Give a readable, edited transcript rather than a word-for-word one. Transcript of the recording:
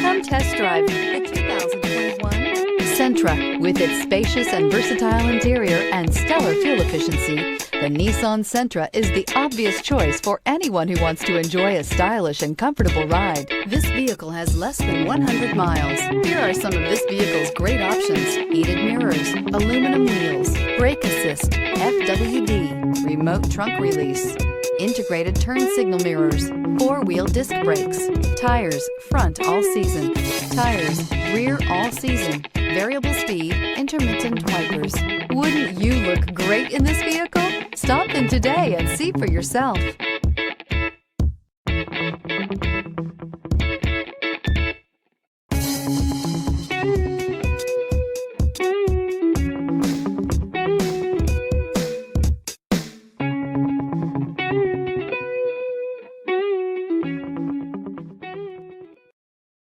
Come test drive the 2021 Sentra. With its spacious and versatile interior and stellar fuel efficiency, the Nissan Sentra is the obvious choice for anyone who wants to enjoy a stylish and comfortable ride. This vehicle has less than 100 miles. Here are some of this vehicle's great options: heated mirrors, aluminum wheels, brake assist, FWD, remote trunk release, integrated turn signal mirrors, four-wheel disc brakes, tires front all season, tires rear all season, variable speed, intermittent wipers. Wouldn't you look great in this vehicle? Stop in today and see for yourself.